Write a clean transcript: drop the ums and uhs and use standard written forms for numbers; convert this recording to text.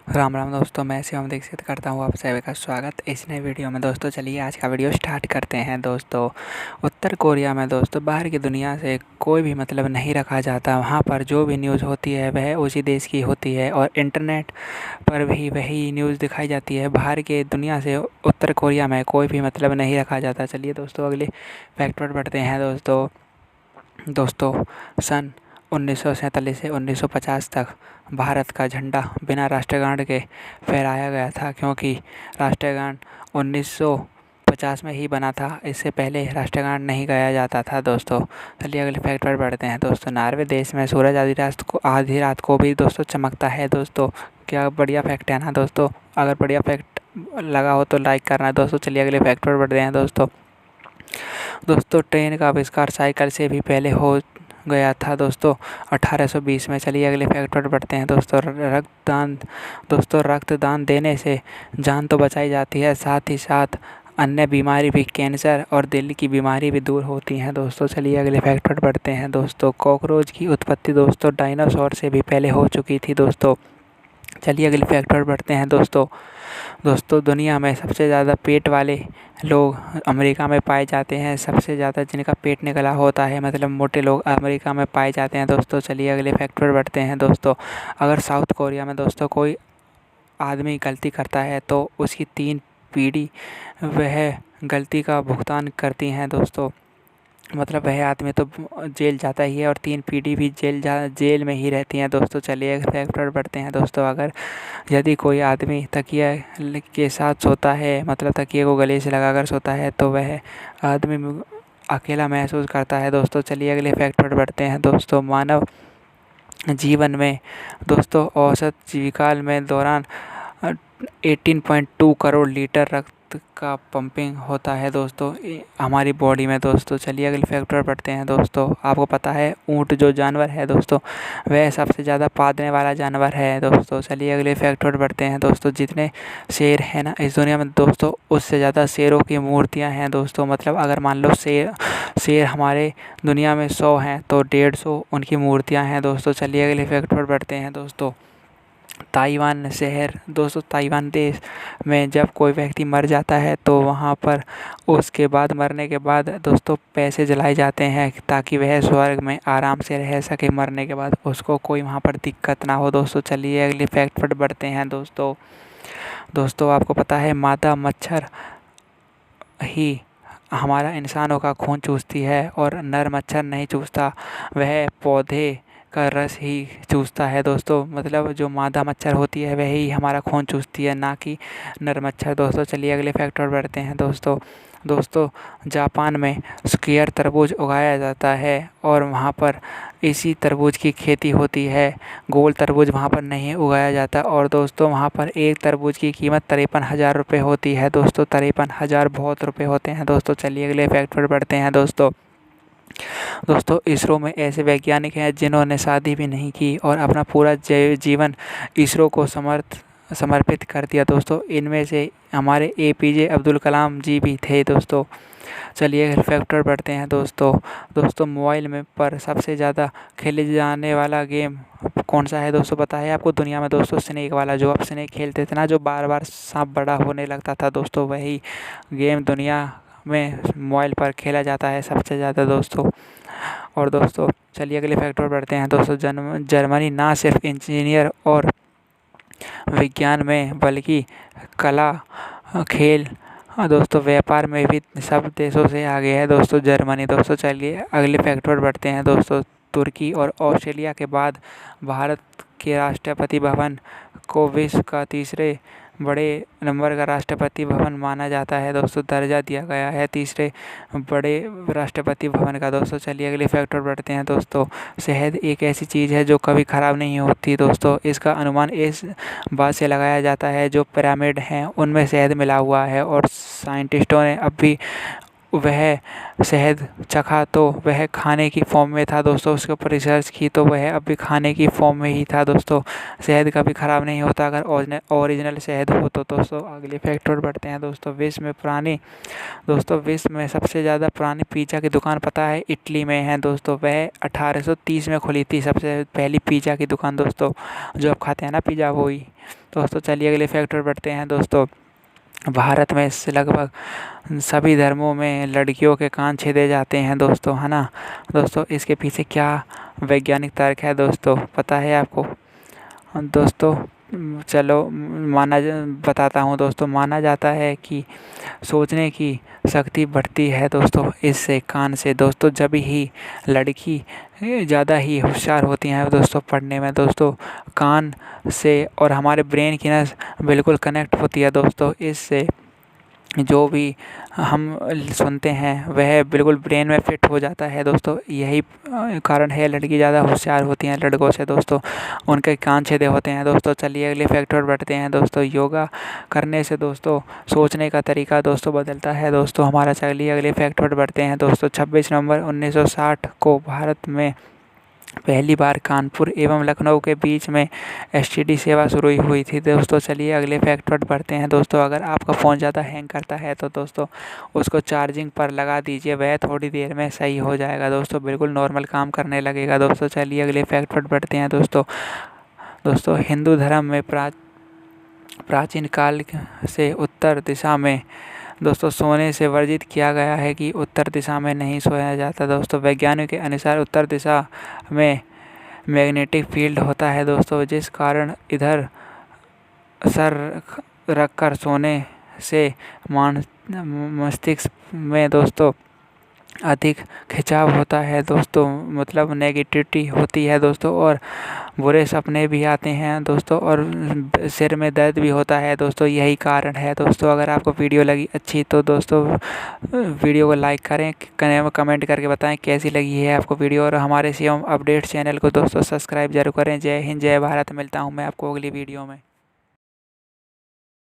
राम राम दोस्तों, मैं शिवम दीक्षित करता हूँ आप सभी का स्वागत इस नए वीडियो में। दोस्तों चलिए आज का वीडियो स्टार्ट करते हैं। दोस्तों उत्तर कोरिया में दोस्तों बाहर की दुनिया से कोई भी मतलब नहीं रखा जाता। वहाँ पर जो भी न्यूज़ होती है वह उसी देश की होती है और इंटरनेट पर भी वही न्यूज़ दिखाई जाती है। बाहर की दुनिया से उत्तर कोरिया में कोई भी मतलब नहीं रखा जाता। चलिए दोस्तों अगले फैक्ट पर बढ़ते हैं। दोस्तों सन 1947 से 1950 तक भारत का झंडा बिना राष्ट्रगान के फहराया गया था, क्योंकि राष्ट्रगान 1950 में ही बना था। इससे पहले राष्ट्रगान नहीं गाया जाता था। दोस्तों चलिए अगले फैक्ट पर बढ़ते हैं। दोस्तों नॉर्वे देश में सूरज आधी रात को भी दोस्तों चमकता है। दोस्तों क्या बढ़िया फैक्ट है ना दोस्तों। अगर बढ़िया फैक्ट लगा हो तो लाइक करना। दोस्तों चलिए अगले फैक्ट पर बढ़ते हैं। दोस्तों ट्रेन का आविष्कार साइकिल से भी पहले हो गया था दोस्तों 1820 में। चलिए अगले फैक्ट पर बढ़ते हैं। दोस्तों रक्तदान देने से जान तो बचाई जाती है, साथ ही साथ अन्य बीमारी भी, कैंसर और दिल की बीमारी भी दूर होती हैं। दोस्तों चलिए अगले फैक्ट पर बढ़ते हैं। दोस्तों कॉकरोच की उत्पत्ति दोस्तों डायनासोर से भी पहले हो चुकी थी। दोस्तों चलिए अगले फैक्ट पर बढ़ते हैं। दोस्तों दुनिया में सबसे ज़्यादा पेट वाले लोग अमेरिका में पाए जाते हैं। सबसे ज़्यादा जिनका पेट निकला होता है मतलब मोटे लोग अमेरिका में पाए जाते हैं। दोस्तों चलिए अगले फैक्ट पर बढ़ते हैं। दोस्तों अगर साउथ कोरिया में दोस्तों कोई आदमी गलती करता है तो उसकी 3 पीढ़ी वह गलती का भुगतान करती हैं। दोस्तों मतलब वह आदमी तो जेल जाता ही है और 3 पीढ़ी भी जेल में ही रहती हैं। दोस्तों चलिए फैक्ट पर बढ़ते हैं। दोस्तों अगर यदि कोई आदमी तकिया के साथ सोता है मतलब तकिए को गले से लगाकर सोता है तो वह आदमी अकेला महसूस करता है। दोस्तों चलिए अगले फैक्ट पर बढ़ते हैं। दोस्तों मानव जीवन में दोस्तों औसत जीवकाल में दौरान 18.2 करोड़ लीटर रक्त का पंपिंग होता है दोस्तों हमारी बॉडी में। दोस्तों चलिए अगले फैक्ट पर बढ़ते हैं। दोस्तों आपको पता है ऊँट जो जानवर है दोस्तों वह सबसे ज़्यादा पादने वाला जानवर है। दोस्तों चलिए अगले फैक्ट पर बढ़ते हैं। दोस्तों जितने शेर हैं ना इस दुनिया में दोस्तों उससे ज़्यादा शेरों की मूर्तियाँ हैं। दोस्तों मतलब अगर मान लो शेर हमारे दुनिया में 100 हैं तो 150 उनकी मूर्तियाँ हैं। दोस्तों चलिए अगले फैक्ट पर बढ़ते हैं। ताइवान शहर दोस्तों ताइवान देश में जब कोई व्यक्ति मर जाता है तो वहाँ पर उसके बाद मरने के बाद दोस्तों पैसे जलाए जाते हैं ताकि वह स्वर्ग में आराम से रह सके। मरने के बाद उसको कोई वहाँ पर दिक्कत ना हो। दोस्तों चलिए अगले फैक्ट पर बढ़ते हैं। दोस्तों आपको पता है मादा मच्छर ही हमारा इंसानों का खून चूसती है और नर मच्छर नहीं चूसता, वह पौधे का रस ही चूसता है। दोस्तों मतलब जो मादा मच्छर होती है वही हमारा खून चूसती है, ना कि नर मच्छर। दोस्तों चलिए अगले फैक्ट पर बढ़ते हैं। दोस्तों जापान में स्क्वायर तरबूज उगाया जाता है और वहाँ पर इसी तरबूज की खेती होती है। गोल तरबूज वहाँ पर नहीं उगाया जाता और दोस्तों वहाँ पर एक तरबूज की कीमत 53,000 रुपये होती है। दोस्तों 53,000 बहुत रुपये होते हैं। दोस्तों चलिए अगले फैक्ट पर बढ़ते हैं। दोस्तों इसरो में ऐसे वैज्ञानिक हैं जिन्होंने शादी भी नहीं की और अपना पूरा जीवन इसरो को समर्पित कर दिया। दोस्तों इनमें से हमारे APJ अब्दुल कलाम जी भी थे। दोस्तों चलिए फैक्ट पर बढ़ते हैं। दोस्तों मोबाइल में पर सबसे ज़्यादा खेले जाने वाला गेम कौन सा है दोस्तों पता है आपको दुनिया में? दोस्तों स्नेक वाला, जो आप स्नेक खेलते थे ना, जो बार बार सांप बड़ा होने लगता था दोस्तों, वही गेम दुनिया में मोबाइल पर खेला जाता है सबसे ज़्यादा। दोस्तों चलिए अगले फैक्ट पर बढ़ते हैं। दोस्तों जर्मनी ना सिर्फ इंजीनियर और विज्ञान में बल्कि कला, खेल, दोस्तों व्यापार में भी सब देशों से आगे है दोस्तों जर्मनी। दोस्तों चलिए अगले फैक्ट पर बढ़ते हैं। दोस्तों तुर्की और ऑस्ट्रेलिया के बाद भारत के राष्ट्रपति भवन को विश्व का तीसरे बड़े नंबर का राष्ट्रपति भवन माना जाता है। दोस्तों दर्जा दिया गया है तीसरे बड़े राष्ट्रपति भवन का। दोस्तों चलिए अगले फैक्ट पर बढ़ते हैं। दोस्तों शहद एक ऐसी चीज़ है जो कभी ख़राब नहीं होती। दोस्तों इसका अनुमान इस बात से लगाया जाता है जो पिरामिड हैं उनमें शहद मिला हुआ है और साइंटिस्टों ने अब भी वह शहद चखा तो वह खाने की फॉर्म में था दोस्तों। उसके ऊपर रिसर्च की तो वह अभी खाने की फॉर्म में ही था दोस्तों। शहद कभी ख़राब नहीं होता अगर ओरिजिनल शहद हो तो दोस्तों। अगले फैक्ट और बढ़ते हैं दोस्तों। विश्व में सबसे ज़्यादा पुरानी पिज़्ज़ा की दुकान पता है इटली में है दोस्तों। वह 1830 में खुली थी सबसे पहली पिज़्ज़ा की दुकान दोस्तों। जो आप खाते हैं ना पिज़्ज़ा, वही दोस्तों। चलिए अगले फैक्ट और बढ़ते हैं दोस्तों। भारत में से लगभग सभी धर्मों में लड़कियों के कान छेदे जाते हैं दोस्तों, है ना दोस्तों। इसके पीछे क्या वैज्ञानिक तर्क है दोस्तों, पता है आपको दोस्तों? चलो बताता हूँ दोस्तों। माना जाता है कि सोचने की शक्ति बढ़ती है दोस्तों इससे, कान से दोस्तों। जब ही लड़की ज़्यादा ही होशियार होती हैं दोस्तों पढ़ने में दोस्तों, कान से और हमारे ब्रेन की नस बिल्कुल कनेक्ट होती है दोस्तों। इससे जो भी हम सुनते हैं वह बिल्कुल ब्रेन में फिट हो जाता है दोस्तों। यही कारण है लड़की ज़्यादा होशियार होती हैं लड़कों से दोस्तों, उनके कान छेदे होते हैं दोस्तों। चलिए अगले फैक्ट और बढ़ते हैं दोस्तों। योगा करने से दोस्तों सोचने का तरीका दोस्तों बदलता है दोस्तों हमारा। चलिए अगले फैक्ट और बढ़ते हैं दोस्तों। 26 नवंबर 1960 को भारत में पहली बार कानपुर एवं लखनऊ के बीच में एसटीडी सेवा शुरू हुई थी दोस्तों। चलिए अगले फैक्ट पर बढ़ते हैं दोस्तों। अगर आपका फ़ोन ज़्यादा हैंग करता है तो दोस्तों उसको चार्जिंग पर लगा दीजिए, वह थोड़ी देर में सही हो जाएगा दोस्तों, बिल्कुल नॉर्मल काम करने लगेगा दोस्तों। चलिए अगले फैक्ट पर बढ़ते हैं दोस्तों। हिंदू धर्म में प्राचीन काल से उत्तर दिशा में दोस्तों सोने से वर्जित किया गया है कि उत्तर दिशा में नहीं सोया जाता दोस्तों। वैज्ञानिक के अनुसार उत्तर दिशा में मैग्नेटिक फील्ड होता है दोस्तों, जिस कारण इधर सर रखकर सोने से मस्तिष्क में दोस्तों अधिक खिंचाव होता है दोस्तों, मतलब नेगेटिविटी होती है दोस्तों, और बुरे सपने भी आते हैं दोस्तों, और सिर में दर्द भी होता है दोस्तों। यही कारण है दोस्तों। अगर आपको वीडियो लगी अच्छी तो दोस्तों वीडियो को लाइक करें, कमेंट करके बताएं कैसी लगी है आपको वीडियो, और हमारे शिवम अपडेट चैनल को दोस्तों सब्सक्राइब जरूर करें। जय हिंद, जय भारत। मिलता हूँ मैं आपको अगली वीडियो में।